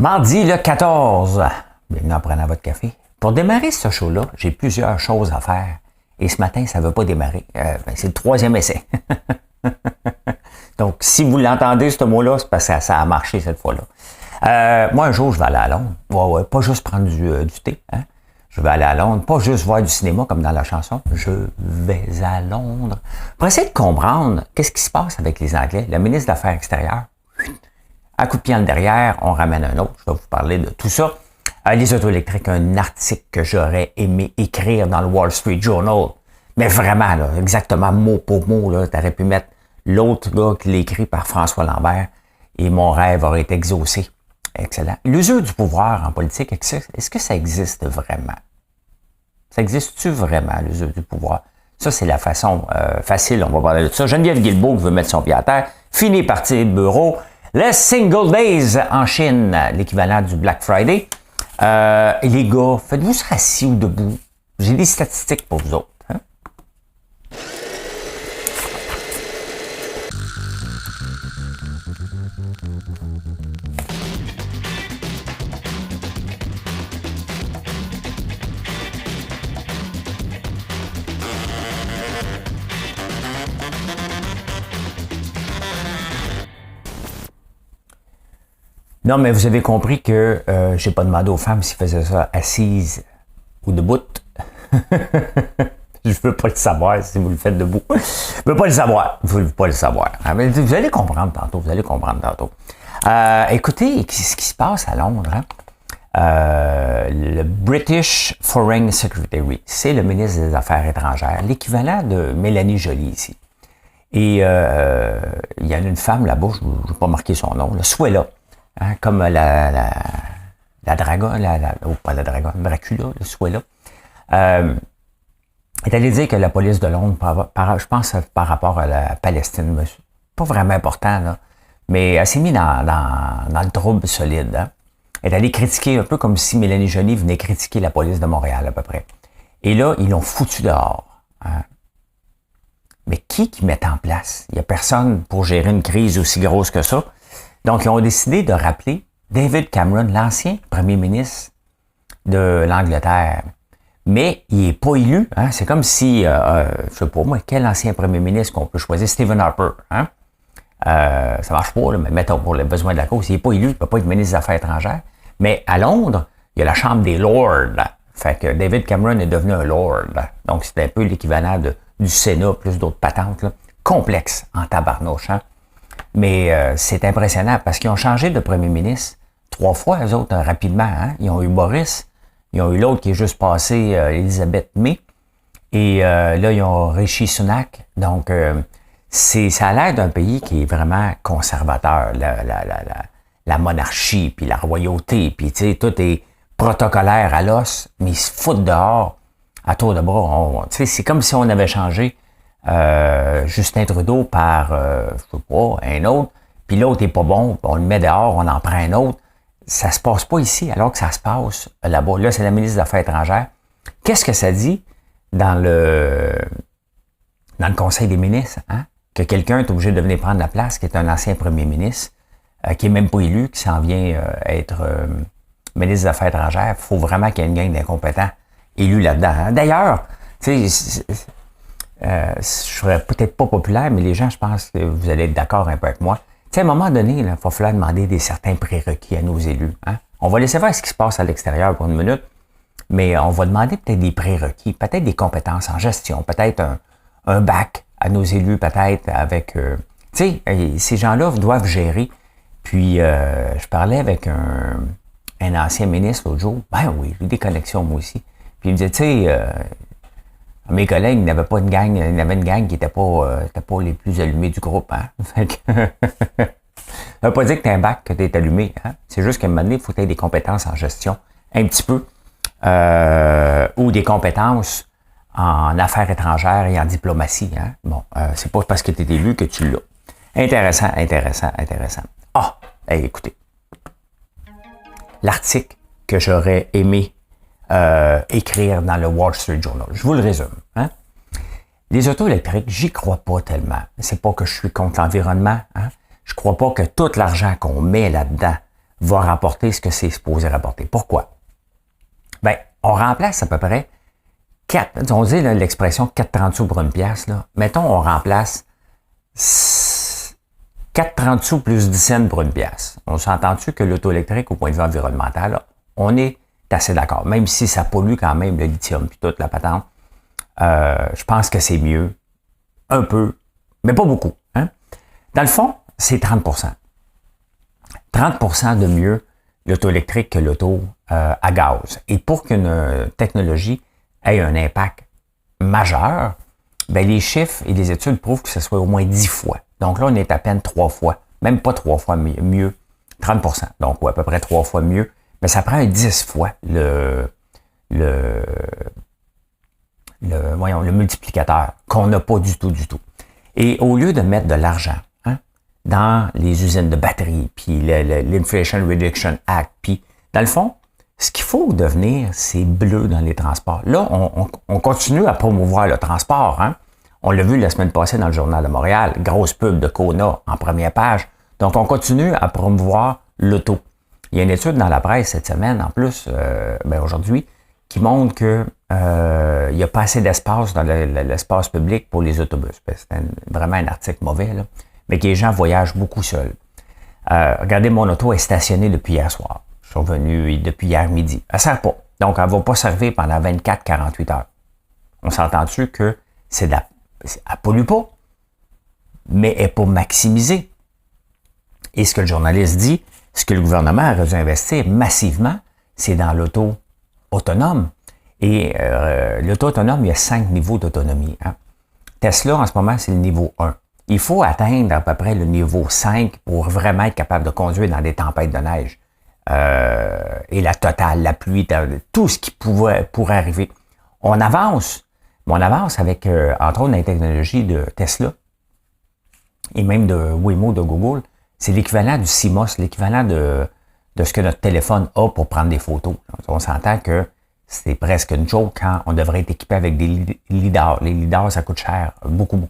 Mardi le 14, bienvenue en prenant votre café. Pour démarrer ce show-là, j'ai plusieurs choses à faire. Et ce matin, ça ne veut pas démarrer. C'est le troisième essai. Donc, si vous l'entendez, ce mot-là, c'est parce que ça a marché cette fois-là. Moi, un jour, je vais aller à Londres. Ouais, pas juste prendre du thé. Hein? Je vais aller à Londres, pas juste voir du cinéma comme dans la chanson. Je vais à Londres. Pour essayer de comprendre qu'est-ce qui se passe avec les Anglais. Le ministre des Affaires extérieures, à coup de pied en derrière, on ramène un autre. Je vais vous parler de tout ça. Les autos électriques, un article que j'aurais aimé écrire dans le Wall Street Journal. Mais vraiment, là, exactement mot pour mot, là, t'aurais pu mettre l'autre gars qui l'a écrit par François Lambert et mon rêve aurait été exaucé. Excellent. L'usure du pouvoir en politique, est-ce que ça existe vraiment? Ça existe-tu vraiment, l'usure du pouvoir? Ça, c'est la façon facile, on va parler de ça. Geneviève Guilbeault qui veut mettre son pied à terre. Fini parti de bureau. Les Single Days en Chine, l'équivalent du Black Friday. Et les gars, faites-vous ça assis ou debout? J'ai des statistiques pour vous autres. Hein? Non, mais vous avez compris que j'ai pas demandé aux femmes s'ils faisaient ça assises ou debout. Je veux pas le savoir si vous le faites debout. Je veux pas le savoir. Vous veux pas le savoir. Mais vous allez comprendre tantôt. Écoutez, ce qui se passe à Londres, hein? Le British Foreign Secretary, c'est le ministre des Affaires étrangères, l'équivalent de Mélanie Joly ici. Et il y a une femme là-bas, je ne vais pas marquer son nom, le Suella. Hein, comme la dragonne, pas la dragonne, Dracula, le Suella, est allé dire que la police de Londres, je pense par rapport à la Palestine, pas vraiment important, là, mais elle s'est mise dans le trouble solide. Hein. Elle est allée critiquer, un peu comme si Mélanie Joly venait critiquer la police de Montréal à peu près. Et là, ils l'ont foutu dehors. Hein. Mais qui met en place? Il n'y a personne pour gérer une crise aussi grosse que ça. Donc, ils ont décidé de rappeler David Cameron, l'ancien premier ministre de l'Angleterre. Mais il n'est pas élu. Hein? C'est comme si, je sais pas moi, quel ancien premier ministre qu'on peut choisir? Stephen Harper. Hein? Ça marche pas, là, mais mettons pour les besoins de la cause. Il n'est pas élu, il ne peut pas être ministre des Affaires étrangères. Mais à Londres, il y a la Chambre des Lords. Fait que David Cameron est devenu un Lord. Donc, c'est un peu l'équivalent du Sénat, plus d'autres patentes. Là. Complexe en tabarnouche. Hein? Mais c'est impressionnant parce qu'ils ont changé de premier ministre 3 fois, eux autres, rapidement. Hein? Ils ont eu Boris, ils ont eu l'autre qui est juste passé, Elisabeth May, et là, ils ont Rishi Sunak. Donc, ça a l'air d'un pays qui est vraiment conservateur. La monarchie, puis la royauté, puis tu sais, tout est protocolaire à l'os, mais ils se foutent dehors à tour de bras. Tu sais, c'est comme si on avait changé Justin Trudeau par, je sais pas, un autre, puis l'autre est pas bon, on le met dehors, on en prend un autre. Ça se passe pas ici, alors que ça se passe là-bas. Là, c'est la ministre des Affaires étrangères. Qu'est-ce que ça dit dans le Conseil des ministres, hein? Que quelqu'un est obligé de venir prendre la place, qui est un ancien premier ministre, qui est même pas élu, qui s'en vient être ministre des Affaires étrangères. Il faut vraiment qu'il y ait une gang d'incompétents élus là-dedans. Hein? D'ailleurs, tu sais, je serais peut-être pas populaire, mais les gens, je pense que vous allez être d'accord un peu avec moi. Tu sais, à un moment donné, il va falloir demander certains prérequis à nos élus. Hein? On va laisser faire ce qui se passe à l'extérieur pour une minute, mais on va demander peut-être des prérequis, peut-être des compétences en gestion, peut-être un bac à nos élus, peut-être avec... tu sais, ces gens-là doivent gérer. Puis, je parlais avec un ancien ministre l'autre jour. Ben oui, j'ai des connexions moi aussi. Puis il me disait, tu sais... mes collègues n'avaient pas une gang, il y avait une gang qui n'était pas les plus allumés du groupe. Hein? Fait que ça veut pas dire que tu as un bac, que tu es allumé. Hein? C'est juste qu'à un moment donné, il faut que tu aies des compétences en gestion, un petit peu, ou des compétences en affaires étrangères et en diplomatie. Hein? Bon, c'est pas parce que tu es élu que tu l'as. Intéressant. Ah, hey, écoutez. L'article que j'aurais aimé écrire dans le Wall Street Journal. Je vous le résume. Hein? Les autos électriques, j'y crois pas tellement. C'est pas que je suis contre l'environnement. Hein? Je crois pas que tout l'argent qu'on met là-dedans va rapporter ce que c'est supposé rapporter. Pourquoi? Ben, on remplace à peu près 4, on dit l'expression 4,30 sous pour une pièce, là. Mettons, on remplace 4,30 sous plus 10 cents pour une pièce. On s'entend-tu que l'auto électrique, au point de vue environnemental, là, on est assez d'accord. Même si ça pollue quand même le lithium puis toute la patente, je pense que c'est mieux. Un peu, mais pas beaucoup. Hein? Dans le fond, c'est 30%. 30% de mieux l'auto électrique que l'auto à gaz. Et pour qu'une technologie ait un impact majeur, ben les chiffres et les études prouvent que ce soit au moins 10 fois. Donc là, on est à peine 3 fois, même pas 3 fois mieux, 30%. Donc, ouais, à peu près 3 fois mieux. Mais ça prend 10 fois le multiplicateur qu'on n'a pas du tout. Et au lieu de mettre de l'argent dans les usines de batteries, puis l'Inflation Reduction Act, puis dans le fond, ce qu'il faut devenir, c'est bleu dans les transports. Là, on continue à promouvoir le transport. Hein? On l'a vu la semaine passée dans le Journal de Montréal, grosse pub de Kona en première page. Donc, on continue à promouvoir l'auto. Il y a une étude dans la presse cette semaine, en plus, aujourd'hui, qui montre que il n'y a pas assez d'espace dans l'espace public pour les autobus. C'est vraiment un article mauvais, là, mais que les gens voyagent beaucoup seuls. Regardez, mon auto est stationnée depuis hier soir. Je suis revenu depuis hier midi. Elle ne sert pas. Donc, elle ne va pas servir pendant 24-48 heures. On s'entend-tu que elle ne pollue pas, mais elle n'est pas maximisée. Et ce que le journaliste dit, ce que le gouvernement aurait dû investir massivement, c'est dans l'auto autonome. Et l'auto autonome, il y a 5 niveaux d'autonomie. Hein. Tesla, en ce moment, c'est le niveau 1. Il faut atteindre à peu près le niveau 5 pour vraiment être capable de conduire dans des tempêtes de neige. Et la totale, la pluie, tout ce qui pourrait arriver. On avance, mais on avance avec, entre autres, la technologie de Tesla et même de Waymo de Google. C'est l'équivalent du CMOS, l'équivalent de ce que notre téléphone a pour prendre des photos. On s'entend que c'est presque une joke quand on devrait être équipé avec des lidars. Les lidars, ça coûte cher, beaucoup.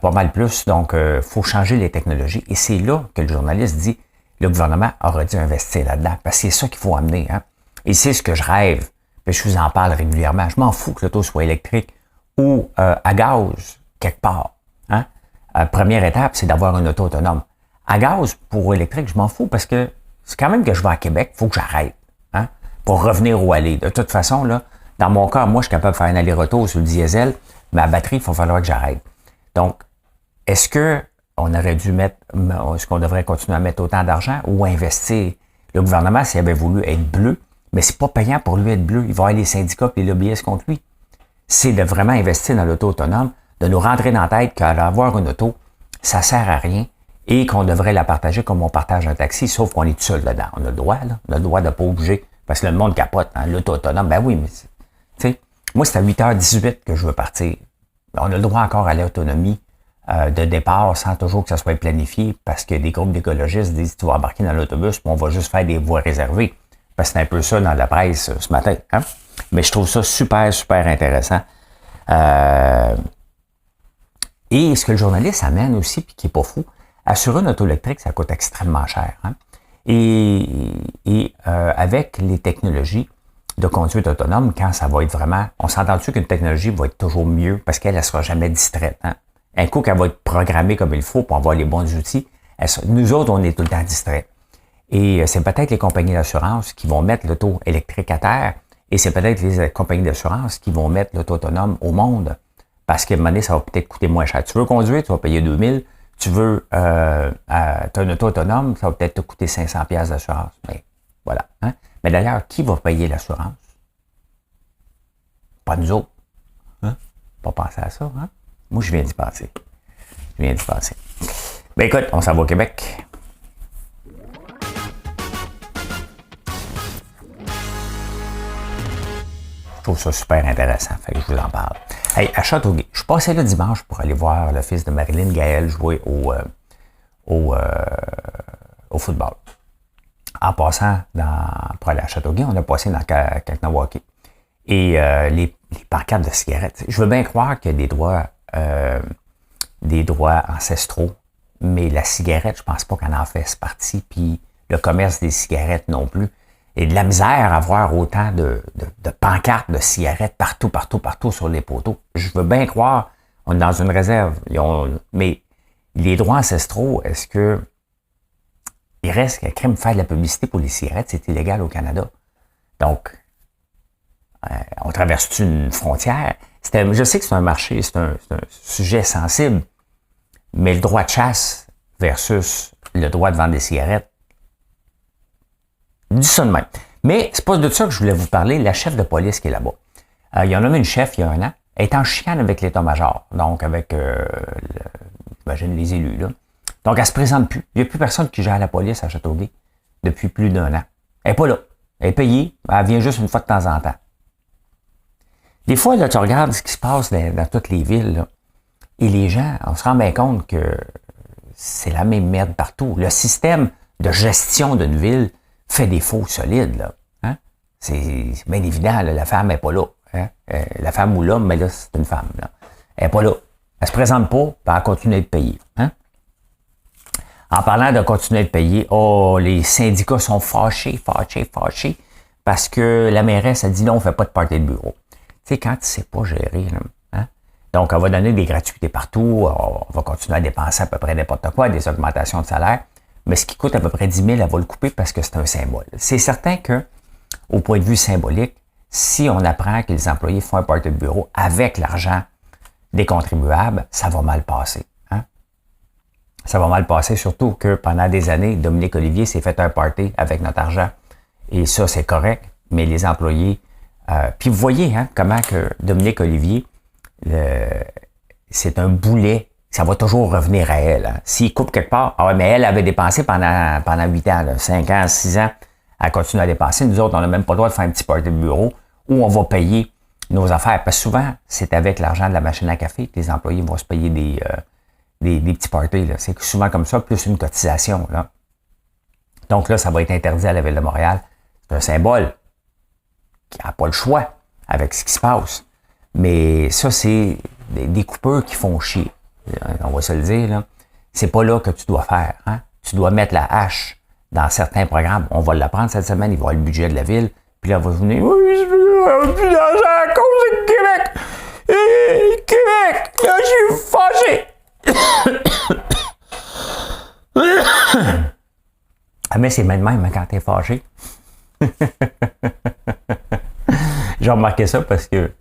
Pas mal plus, donc il faut changer les technologies. Et c'est là que le journaliste dit le gouvernement aurait dû investir là-dedans, parce que c'est ça qu'il faut amener. Hein? Et c'est ce que je rêve, puis je vous en parle régulièrement. Je m'en fous que l'auto soit électrique ou à gaz, quelque part. Hein? Première étape, c'est d'avoir une auto autonome. À gaz pour électrique, je m'en fous, parce que c'est quand même que je vais à Québec, il faut que j'arrête. Hein? Pour revenir ou aller. De toute façon, là, dans mon cas, moi, je suis capable de faire un aller-retour sur le diesel, mais à batterie, il va falloir que j'arrête. Donc, est-ce que on aurait dû est-ce qu'on devrait continuer à mettre autant d'argent ou investir? Le gouvernement, s'il avait voulu être bleu, mais c'est pas payant pour lui être bleu. Il va avoir les syndicats et les lobbyistes contre lui. C'est de vraiment investir dans l'auto autonome, de nous rentrer dans la tête qu'avoir une auto, ça sert à rien et qu'on devrait la partager comme on partage un taxi, sauf qu'on est tout seul dedans. On a le droit, là. On a le droit de ne pas bouger parce que le monde capote. Hein, l'auto autonome, ben oui, mais tu sais, moi, c'est à 8h18 que je veux partir. On a le droit encore à l'autonomie de départ sans toujours que ça soit planifié parce que des groupes d'écologistes disent tu vas embarquer dans l'autobus puis on va juste faire des voies réservées. Parce que c'est un peu ça dans la presse ce matin. Hein? Mais je trouve ça super intéressant. Et ce que le journaliste amène aussi, puis qui est pas fou, assurer une auto électrique, ça coûte extrêmement cher. Hein? Et avec les technologies de conduite autonome, quand ça va être vraiment... On s'entend-tu qu'une technologie va être toujours mieux parce qu'elle ne sera jamais distraite. Hein? Un coup qu'elle va être programmée comme il faut pour avoir les bons outils, nous autres, on est tout le temps distraits. Et c'est peut-être les compagnies d'assurance qui vont mettre l'auto électrique à terre et c'est peut-être les compagnies d'assurance qui vont mettre l'auto autonome au monde parce qu'à un moment donné, ça va peut-être coûter moins cher. Tu veux conduire, tu vas payer 2000. Tu veux, tu as une auto autonome, ça va peut-être te coûter 500$ d'assurance. Mais voilà. Hein? Mais d'ailleurs, qui va payer l'assurance? Pas nous autres. Hein? Pas penser à ça. Hein? Moi, je viens d'y penser. Ben écoute, on s'en va au Québec. Je trouve ça super intéressant, fait que je vous en parle. Hey, à Châteauguay, je suis passé là dimanche pour aller voir le fils de Marilyn Gaël jouer au football. En passant pour aller à Châteauguay, on a passé dans Kahnawake. Et les pancartes de cigarettes. Je veux bien croire qu'il y a des droits ancestraux, mais la cigarette, je pense pas qu'elle en fasse partie. Puis le commerce des cigarettes non plus. Et de la misère à voir autant de pancartes de cigarettes partout sur les poteaux. Je veux bien croire, on est dans une réserve. Mais les droits ancestraux, est-ce que il reste qu'à crème faire de la publicité pour les cigarettes, c'est illégal au Canada. Donc, on traverse une frontière. Je sais que c'est un marché, c'est un sujet sensible, mais le droit de chasse versus le droit de vendre des cigarettes, dis ça de même. Mais c'est pas de ça que je voulais vous parler, la chef de police qui est là-bas. Il y en a une chef il y a un an, elle est en chicane avec l'état-major, donc avec, j'imagine, les élus, là. Donc, elle se présente plus. Il n'y a plus personne qui gère la police à Châteauguay depuis plus d'un an. Elle n'est pas là. Elle est payée, elle vient juste une fois de temps en temps. Des fois, là, tu regardes ce qui se passe dans toutes les villes, là, et les gens, on se rend bien compte que c'est la même merde partout. Le système de gestion d'une ville fait défaut solide, là. Hein? C'est bien évident, là, la femme n'est pas là. Hein? La femme ou l'homme, mais là, c'est une femme. Là. Elle n'est pas là. Elle se présente pas, puis elle continue d'être payée. Hein? En parlant de continuer de payer, les syndicats sont fâchés, parce que la mairesse a dit non, on ne fait pas de party de bureau. Tu sais, quand tu ne sais pas gérer, là, hein? Donc, on va donner des gratuités partout, on va continuer à dépenser à peu près n'importe quoi, des augmentations de salaire, mais ce qui coûte à peu près 10 000, elle va le couper parce que c'est un symbole. C'est certain que, au point de vue symbolique, si on apprend que les employés font un party de bureau avec l'argent des contribuables, ça va mal passer. Ça va mal passer, surtout que pendant des années, Dominique Olivier s'est fait un party avec notre argent. Et ça, c'est correct, mais les employés... puis vous voyez comment que Dominique Olivier, c'est un boulet, ça va toujours revenir à elle. Hein. S'il coupe quelque part, mais elle avait dépensé pendant 8 ans, là, 5 ans, 6 ans, elle continue à dépenser. Nous autres, on n'a même pas le droit de faire un petit party de bureau où on va payer nos affaires. Parce que souvent, c'est avec l'argent de la machine à café que les employés vont se payer des petits parties. Là. C'est souvent comme ça, plus une cotisation. Là. Donc là, ça va être interdit à la Ville de Montréal. C'est un symbole qui n'a pas le choix avec ce qui se passe. Mais ça, c'est des coupeurs qui font chier. On va se le dire. Là. C'est pas là que tu dois faire. Hein? Tu dois mettre la hache dans certains programmes. On va l'apprendre cette semaine. Il va y avoir le budget de la Ville. Puis là, on va venir. Oui, je veux plus d'argent à cause de Québec. Québec! Là, je suis fâché. Ah, mais c'est même quand t'es fâché. J'ai remarqué ça parce que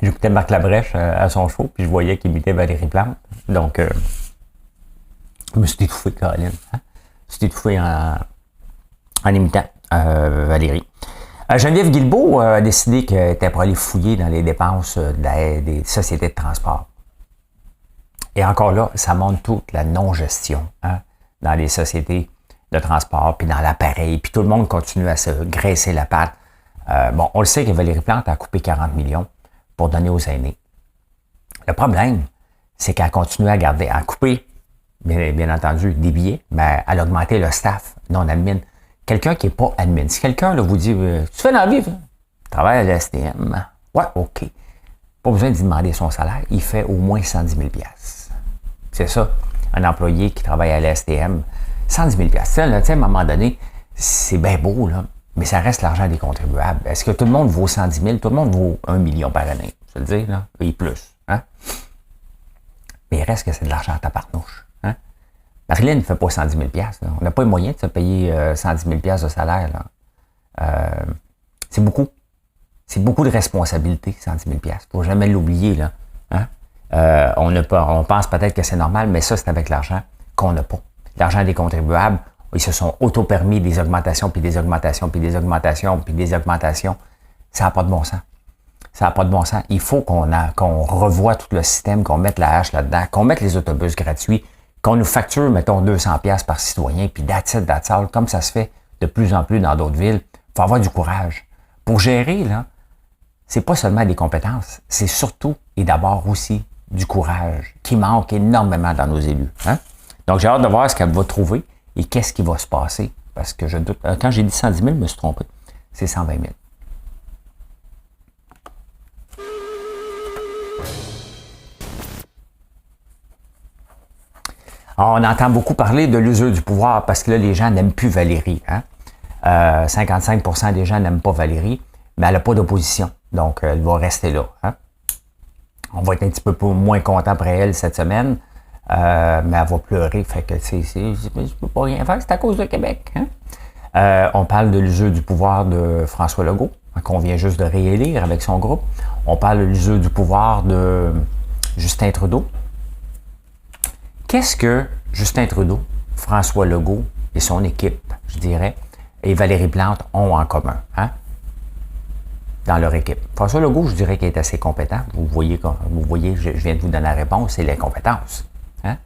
j'écoutais Marc Labrèche à son show, puis je voyais qu'il imitait Valérie Plante. Donc, je me suis étouffé, Caroline. Hein? Je me suis étouffé en imitant Valérie. Geneviève Guilbeault a décidé qu'elle était pour aller fouiller dans les dépenses des sociétés de transport. Et encore là, ça montre toute la non-gestion dans les sociétés de transport, puis dans l'appareil, puis tout le monde continue à se graisser la patte. On le sait que Valérie Plante a coupé 40 millions pour donner aux aînés. Le problème, c'est qu'elle continue à couper, bien entendu, des billets, mais elle a augmenté le staff non-admin. Quelqu'un qui n'est pas admin. Si quelqu'un là, vous dit, tu fais dans la vie, tu travailles à l'STM. Ouais, OK. Pas besoin de lui demander son salaire. Il fait au moins 110 000 $. C'est ça, un employé qui travaille à l'STM. 110 000 $. Ça, là, à un moment donné, c'est bien beau, là, mais ça reste l'argent des contribuables. Est-ce que tout le monde vaut 110 000? Tout le monde vaut 1 million par année. Je veux le dire, là, et plus. Hein? Mais il reste que c'est de l'argent à tabarnouche. Hein? Marilyn ne fait pas 110 000 $. Là. On n'a pas les moyens de se payer 110 000 $, de salaire. Là. C'est beaucoup. C'est beaucoup de responsabilités, 110 000 $. Il ne faut jamais l'oublier. Là. Hein? On pense peut-être que c'est normal, mais ça, c'est avec l'argent qu'on n'a pas. L'argent des contribuables, ils se sont auto-permis des augmentations, puis des augmentations, puis des augmentations, puis des augmentations. Ça n'a pas de bon sens. Ça n'a pas de bon sens. Il faut qu'on revoie tout le système, qu'on mette la hache là-dedans, qu'on mette les autobus gratuits, qu'on nous facture, mettons, 200 $ par citoyen, puis that's all, comme ça se fait de plus en plus dans d'autres villes. Il faut avoir du courage. Pour gérer, là, c'est pas seulement des compétences, c'est surtout et d'abord aussi du courage qui manque énormément dans nos élus. Hein? Donc, j'ai hâte de voir ce qu'elle va trouver et qu'est-ce qui va se passer. Parce que je doute. Quand j'ai dit 110 000, je me suis trompé. C'est 120 000. Alors, on entend beaucoup parler de l'usure du pouvoir parce que là, les gens n'aiment plus Valérie. Hein? 55% des gens n'aiment pas Valérie, mais elle n'a pas d'opposition. Donc, elle va rester là. Hein? On va être un petit peu moins content après elle cette semaine, mais elle va pleurer. Fait que, je peux pas rien faire, c'est à cause de Québec. Hein? On parle de l'usure du pouvoir de François Legault, qu'on vient juste de réélire avec son groupe. On parle de l'usure du pouvoir de Justin Trudeau. Qu'est-ce que Justin Trudeau, François Legault et son équipe, je dirais, et Valérie Plante ont en commun, hein? Dans leur équipe. François Legault, je dirais qu'il est assez compétent. Vous voyez, je viens de vous donner la réponse, c'est l'incompétence. Hein?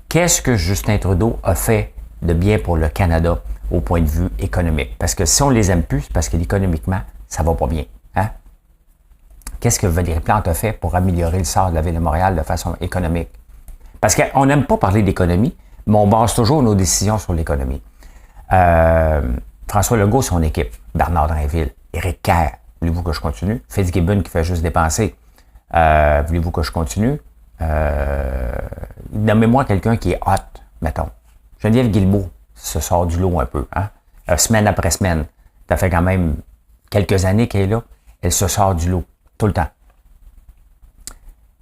Qu'est-ce que Justin Trudeau a fait de bien pour le Canada au point de vue économique? Parce que si on les aime plus, c'est parce qu'économiquement, ça va pas bien. Hein? Qu'est-ce que Valérie Plante a fait pour améliorer le sort de la Ville de Montréal de façon économique? Parce qu'on n'aime pas parler d'économie, mais on base toujours nos décisions sur l'économie. François Legault, son équipe, Bernard Drinville, Éric Kerr, voulez-vous que je continue? Fitzgibbon qui fait juste dépenser, voulez-vous que je continue? Nommez-moi quelqu'un qui est hot, mettons. Geneviève Guilbeault se sort du lot un peu, hein? Semaine après semaine. Ça fait quand même quelques années qu'elle est là. Elle se sort du lot, tout le temps.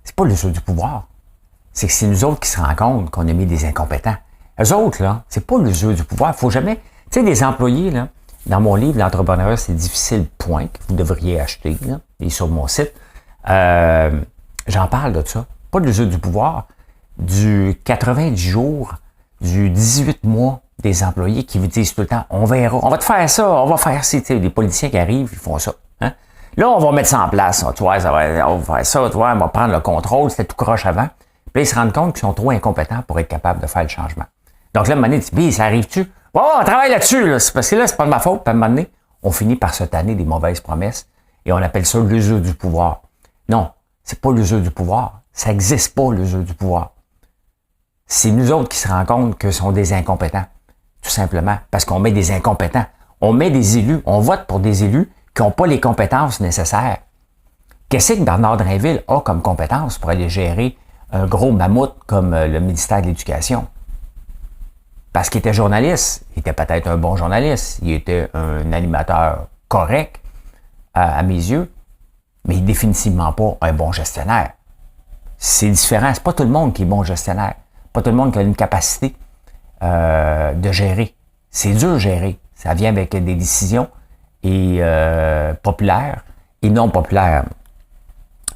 C'est pas l'usure du pouvoir. C'est que c'est nous autres qui se rendent compte qu'on a mis des incompétents. Eux autres, là, c'est pas l'usure du pouvoir. Faut jamais... Tu sais, des employés, là, dans mon livre, l'entrepreneuriat, c'est difficile, point, que vous devriez acheter, là, et sur mon site. J'en parle de ça. Pas de l'usure du pouvoir, du 90 jours, du 18 mois des employés qui vous disent tout le temps, on verra, on va te faire ça, on va faire ça. Tu sais, les politiciens qui arrivent, ils font ça. Hein? Là, on va mettre ça en place. Tu vois, on va faire ça, tu vois, on va prendre le contrôle, c'était tout croche avant. Puis là, ils se rendent compte qu'ils sont trop incompétents pour être capables de faire le changement. Donc là, à un moment donné, tu dis, ça arrive-tu? Ouais, on travaille là-dessus, là. C'est parce que là, c'est pas de ma faute. Puis à un moment donné, on finit par se tanner des mauvaises promesses et on appelle ça l'usure du pouvoir. Non, c'est pas l'usure du pouvoir. Ça n'existe pas, l'usure du pouvoir. C'est nous autres qui se rendent compte que sont des incompétents. Tout simplement. Parce qu'on met des incompétents. On met des élus. On vote pour des élus qui n'ont pas les compétences nécessaires. Qu'est-ce que Bernard Drinville a comme compétences pour aller gérer un gros mammouth comme le ministère de l'Éducation? Parce qu'il était journaliste. Il était peut-être un bon journaliste. Il était un animateur correct, à mes yeux, mais définitivement pas un bon gestionnaire. C'est différent. C'est pas tout le monde qui est bon gestionnaire. Pas tout le monde qui a une capacité de gérer. C'est dur de gérer. Ça vient avec des décisions et populaires et non populaires.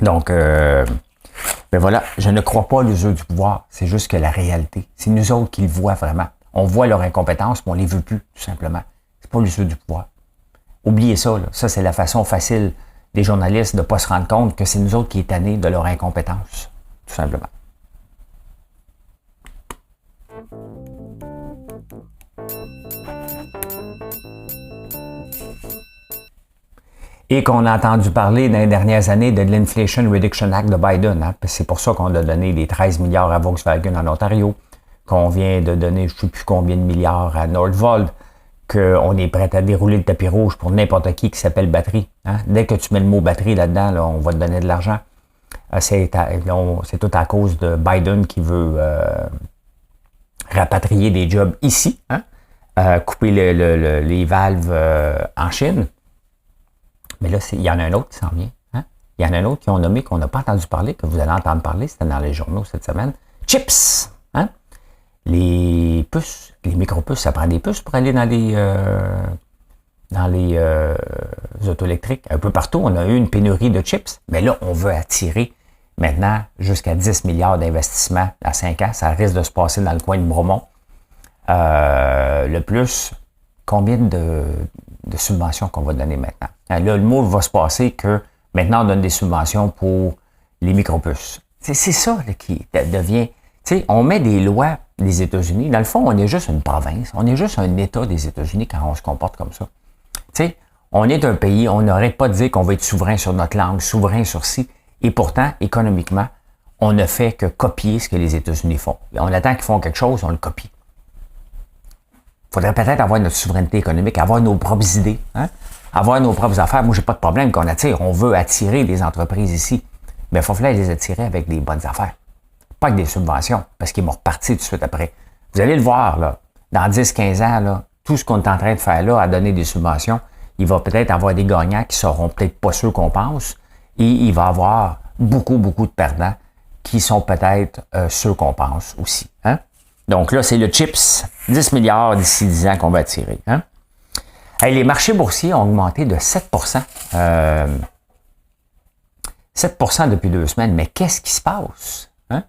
Donc, ben voilà, je ne crois pas à l'usure du pouvoir. C'est juste que la réalité, c'est nous autres qui le voient vraiment. On voit leur incompétence, mais on les veut plus, tout simplement. C'est pas l'usure du pouvoir. Oubliez ça, là. Ça, c'est la façon facile des journalistes de ne pas se rendre compte que c'est nous autres qui est tannés de leur incompétence, tout simplement. Et qu'on a entendu parler dans les dernières années de l'Inflation Reduction Act de Biden. Hein? C'est pour ça qu'on a donné des 13 milliards à Volkswagen en Ontario, qu'on vient de donner je ne sais plus combien de milliards à Northvolt, qu'on est prêt à dérouler le tapis rouge pour n'importe qui s'appelle batterie. Hein? Dès que tu mets le mot batterie là-dedans, là, on va te donner de l'argent. C'est tout à cause de Biden qui veut rapatrier des jobs ici, hein? Couper les valves en Chine. Mais là, il y en a un autre qui s'en vient. Hein? Il y en a un autre qui ont nommé, qu'on n'a pas entendu parler, que vous allez entendre parler, c'était dans les journaux cette semaine. Chips! Hein? Les puces, les micro-puces, ça prend des puces pour aller dans les autos électriques. Un peu partout, on a eu une pénurie de chips. Mais là, on veut attirer maintenant jusqu'à 10 milliards d'investissements à 5 ans. Ça risque de se passer dans le coin de Bromont. Le plus, combien de subventions qu'on va donner maintenant? Là, le mot va se passer que maintenant, on donne des subventions pour les micro-puces. C'est ça là, qui devient... Tu sais, on met des lois des États-Unis. Dans le fond, on est juste une province. On est juste un État des États-Unis quand on se comporte comme ça. Tu sais, on est un pays, on n'arrête pas de dire qu'on va être souverain sur notre langue, souverain sur ci. Et pourtant, économiquement, on ne fait que copier ce que les États-Unis font. Et on attend qu'ils font quelque chose, on le copie. Il faudrait peut-être avoir notre souveraineté économique, avoir nos propres idées, hein? Avoir nos propres affaires. Moi, j'ai pas de problème qu'on attire. On veut attirer des entreprises ici. Mais il faut falloir les attirer avec des bonnes affaires. Pas avec des subventions, parce qu'ils vont repartir tout de suite après. Vous allez le voir, là, dans 10-15 ans, là, tout ce qu'on est en train de faire là, à donner des subventions, il va peut-être avoir des gagnants qui seront peut-être pas ceux qu'on pense, et il va avoir beaucoup, beaucoup de perdants qui sont peut-être ceux qu'on pense aussi. Hein? Donc là, c'est le chips, 10 milliards d'ici 10 ans qu'on va attirer. Hein? Hey, les marchés boursiers ont augmenté de 7%. 7% depuis 2 semaines. Mais qu'est-ce qui se passe? Hein?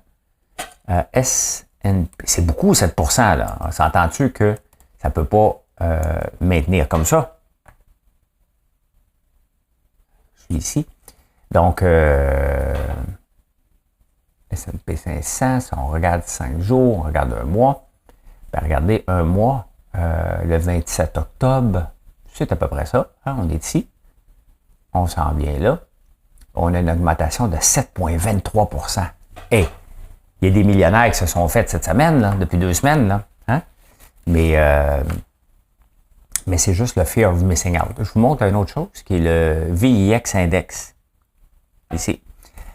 S&P, c'est beaucoup 7%. Là. S'entend-tu que ça ne peut pas maintenir comme ça? Je suis ici. Donc, S&P 500, si on regarde 5 jours, on regarde un mois. Ben, regardez, un mois, le 27 octobre, c'est à peu près ça. Hein, on est ici. On s'en vient là. On a une augmentation de 7,23%. Et il y a des millionnaires qui se sont faits cette semaine, là, depuis 2 semaines. Là, hein? Mais c'est juste le fear of missing out. Je vous montre une autre chose, qui est le VIX Index. Ici.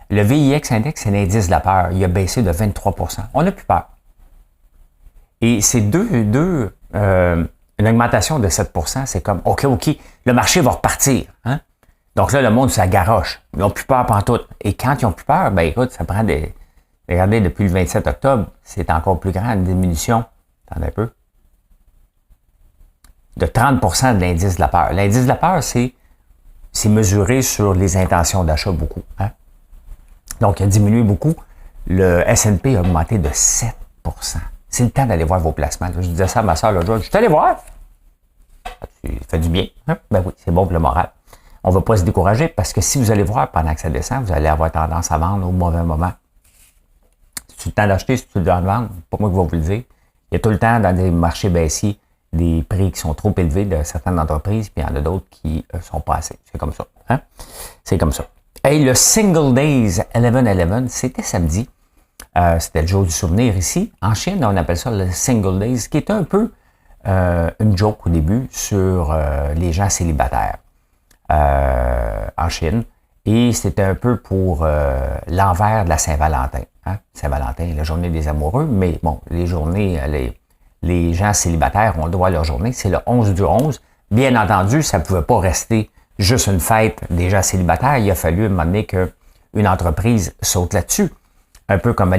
Le VIX Index, c'est l'indice de la peur. Il a baissé de 23%. On n'a plus peur. Et c'est une augmentation de 7%, c'est comme, OK, le marché va repartir. Hein? Donc là, le monde, ça garoche. Ils n'ont plus peur pantoute. Et quand ils n'ont plus peur, ben écoute, ça prend des... Regardez, depuis le 27 octobre, c'est encore plus grand, une diminution. Attendez un peu. De 30% de l'indice de la peur. L'indice de la peur, c'est mesuré sur les intentions d'achat beaucoup. Hein? Donc, il a diminué beaucoup. Le S&P a augmenté de 7%. C'est le temps d'aller voir vos placements. Je disais ça à ma soeur l'autre jour. Je suis allé voir. Ça fait du bien. Hein? Ben oui, c'est bon pour le moral. On ne va pas se décourager parce que si vous allez voir pendant que ça descend, vous allez avoir tendance à vendre au mauvais moment. C'est le temps d'acheter, c'est le temps de vendre. Pas moi qui vais vous le dire. Il y a tout le temps dans des marchés baissiers des prix qui sont trop élevés de certaines entreprises, puis il y en a d'autres qui sont pas assez. C'est comme ça. Hein? C'est comme ça. Et le Single Days 11-11, c'était samedi. C'était le jour du souvenir ici. En Chine, on appelle ça le Single Days, qui est un peu une joke au début sur les gens célibataires en Chine. Et c'était un peu pour l'envers de la Saint-Valentin. Hein? Saint-Valentin, la journée des amoureux, mais bon, les journées, les gens célibataires ont le droit à leur journée. C'est le 11 du 11. Bien entendu, ça ne pouvait pas rester juste une fête des gens célibataires. Il a fallu à un moment donné qu'une entreprise saute là-dessus. Un peu comme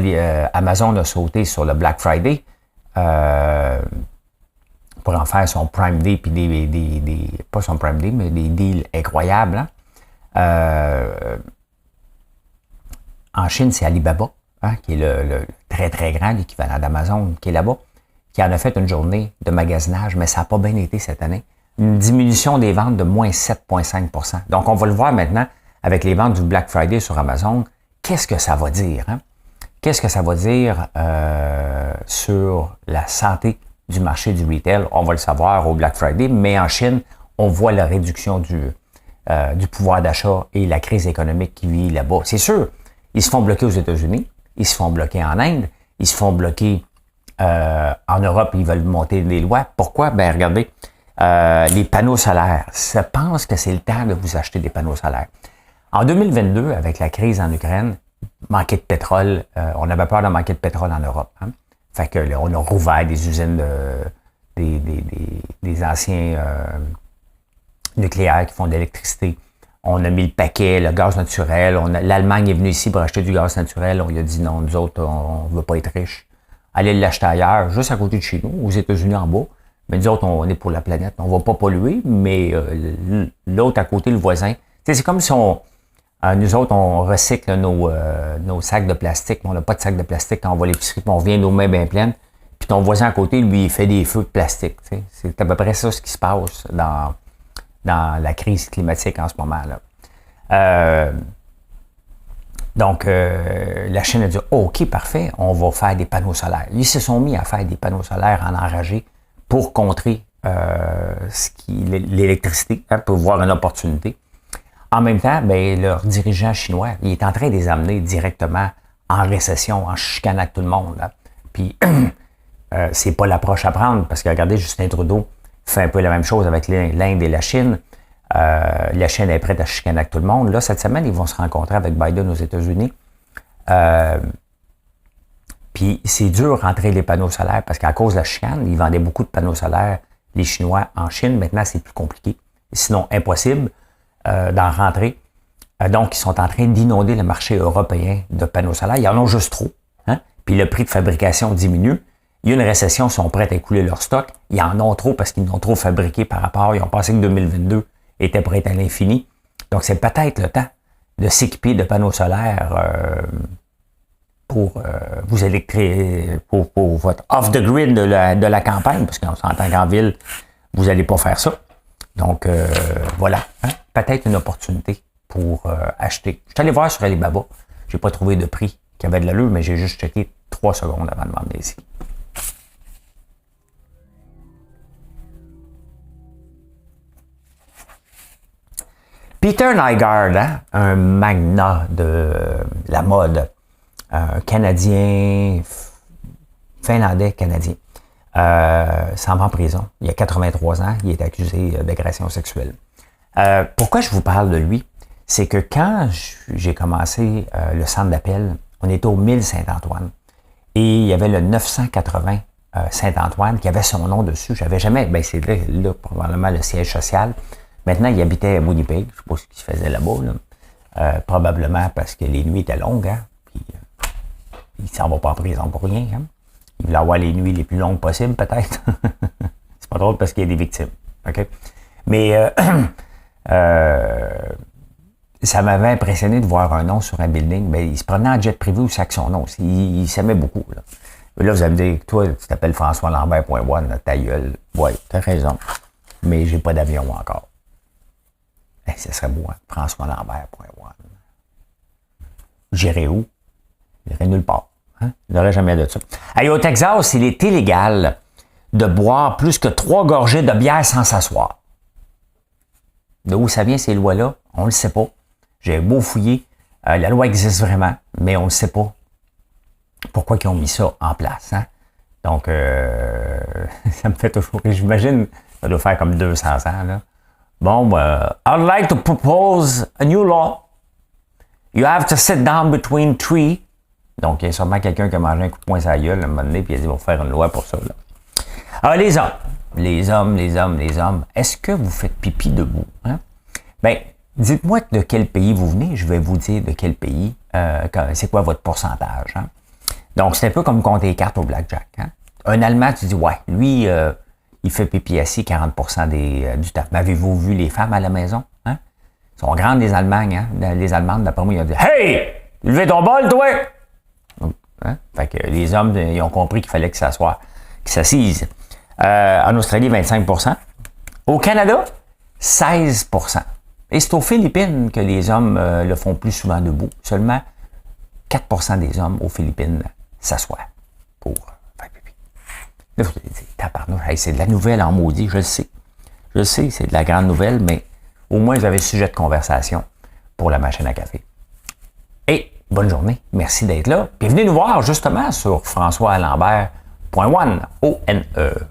Amazon a sauté sur le Black Friday pour en faire son Prime Day, puis pas son Prime Day, mais des deals incroyables. Hein? En Chine, c'est Alibaba, hein, qui est le très, très grand, l'équivalent d'Amazon qui est là-bas, qui en a fait une journée de magasinage, mais ça n'a pas bien été cette année. Une diminution des ventes de moins 7,5%. Donc, on va le voir maintenant avec les ventes du Black Friday sur Amazon. Qu'est-ce que ça va dire? Hein? Qu'est-ce que ça va dire sur la santé du marché du retail? On va le savoir au Black Friday, mais en Chine, on voit la réduction du pouvoir d'achat et la crise économique qui vit là-bas. C'est sûr, ils se font bloquer aux États-Unis, ils se font bloquer en Inde, ils se font bloquer en Europe, ils veulent monter des lois. Pourquoi? Ben regardez, les panneaux solaires. Ça pense que c'est le temps de vous acheter des panneaux solaires. En 2022, avec la crise en Ukraine, manquait de pétrole, on avait peur de manquer de pétrole en Europe. Hein? Fait que là, on a rouvert des usines des anciens nucléaires qui font de l'électricité. On a mis le paquet, le gaz naturel. L'Allemagne est venue ici pour acheter du gaz naturel. On lui a dit non, nous autres, on ne veut pas être riches. Allez l'acheter ailleurs, juste à côté de chez nous, aux États-Unis en bas. Mais nous autres, on est pour la planète. On ne va pas polluer, mais l'autre à côté, le voisin. C'est comme si nous autres, on recycle nos sacs de plastique, mais on n'a pas de sacs de plastique quand on va à l'épicerie, puis on revient nos mains bien pleines. Puis ton voisin à côté, lui, il fait des feux de plastique. T'sais. C'est à peu près ça ce qui se passe dans la crise climatique en ce moment. Là. Donc, la Chine a dit, OK, parfait, on va faire des panneaux solaires. Ils se sont mis à faire des panneaux solaires en enragé pour contrer l'électricité, hein, pour voir une opportunité. En même temps, ben, leur dirigeant chinois, il est en train de les amener directement en récession, en chicanant avec tout le monde. Là. Puis, c'est pas l'approche à prendre, parce que regardez, Justin Trudeau fait un peu la même chose avec l'Inde et la Chine. La Chine est prête à chicaner avec tout le monde. Là, cette semaine, ils vont se rencontrer avec Biden aux États-Unis. Puis c'est dur rentrer les panneaux solaires parce qu'à cause de la chicane, ils vendaient beaucoup de panneaux solaires, les Chinois, en Chine. Maintenant, c'est plus compliqué. Sinon, impossible d'en rentrer. Donc, ils sont en train d'inonder le marché européen de panneaux solaires. Ils en ont juste trop. Hein? Puis le prix de fabrication diminue. Il y a une récession, ils sont prêts à écouler leur stock. Ils en ont trop parce qu'ils en ont trop fabriqué par rapport. Ils ont pensé que 2022 était prêt à l'infini. Donc, c'est peut-être le temps de s'équiper de panneaux solaires pour vous électrifier, pour votre off-the-grid de la campagne, parce qu'on s'entend qu'en ville, vous n'allez pas faire ça. Donc, voilà. Hein? Peut-être une opportunité pour acheter. Je suis allé voir sur Alibaba. Je n'ai pas trouvé de prix qui avait de l'allure, mais j'ai juste checké 3 secondes avant de m'emmener ici. Peter Nygaard, hein, un magnat de la mode, canadien, finlandais canadien, s'en va en prison. Il a 83 ans, il est accusé d'agression sexuelle. Pourquoi je vous parle de lui? C'est que quand j'ai commencé le centre d'appel, on était au 1000 Saint-Antoine et il y avait le 980 Saint-Antoine qui avait son nom dessus. J'avais jamais, ben c'est là probablement le siège social. Maintenant, il habitait à Winnipeg. Je ne sais pas ce qu'il faisait là-bas. Là. Probablement parce que les nuits étaient longues. Hein? Puis, il ne s'en va pas en prison pour rien. Hein? Il voulait avoir les nuits les plus longues possibles, peut-être. C'est pas drôle parce qu'il y a des victimes. Okay? Mais ça m'avait impressionné de voir un nom sur un building. Ben, il se prenait en jet privé aussi avec son nom. Il s'aimait beaucoup. Là, vous allez me dire, toi, tu t'appelles François Lambert.one, ta gueule. Oui, tu as raison. Mais j'ai pas d'avion encore. Hey, ça serait beau, hein? François Lambert.one. J'irais où? J'irais nulle part. Hein? Il n'aurait jamais de ça. Hey, au Texas, il est illégal de boire plus que 3 gorgées de bière sans s'asseoir. De où ça vient, ces lois-là? On ne le sait pas. J'ai beau fouiller. La loi existe vraiment, mais on ne le sait pas. Pourquoi ils ont mis ça en place? Hein? Donc, ça me fait toujours... J'imagine, ça doit faire comme 200 ans, là. Bon, I'd like to propose a new law. You have to sit down between three. Donc, il y a sûrement quelqu'un qui a mangé un coup de poing sur la gueule à un moment donné, puis il a dit, on va faire une loi pour ça, là. Alors, les hommes, est-ce que vous faites pipi debout? Hein? Ben, dites-moi de quel pays vous venez, je vais vous dire de quel pays, c'est quoi votre pourcentage. Hein? Donc, c'est un peu comme compter les cartes au blackjack. Hein? Un Allemand, tu dis, ouais, lui, il fait pipi assis 40% du temps. Avez-vous vu les femmes à la maison? Hein? Ils sont grandes, les Allemagnes. Hein? Les Allemandes, d'après moi, ils ont dit, hey! Levez ton bol, toi! Hein? Fait que les hommes, ils ont compris qu'il fallait qu'ils s'assisent. En Australie, 25%. Au Canada, 16%. Et c'est aux Philippines que les hommes le font plus souvent debout. Seulement 4% des hommes aux Philippines s'assoient pour faire pipi. Là, vous allez dire, tabarnouche, hey, c'est de la nouvelle en maudit, je le sais. Je le sais, c'est de la grande nouvelle, mais au moins, vous avez le sujet de conversation pour la machine à café. Et bonne journée, merci d'être là. Puis venez nous voir justement sur françoislambert.one, O-N-E.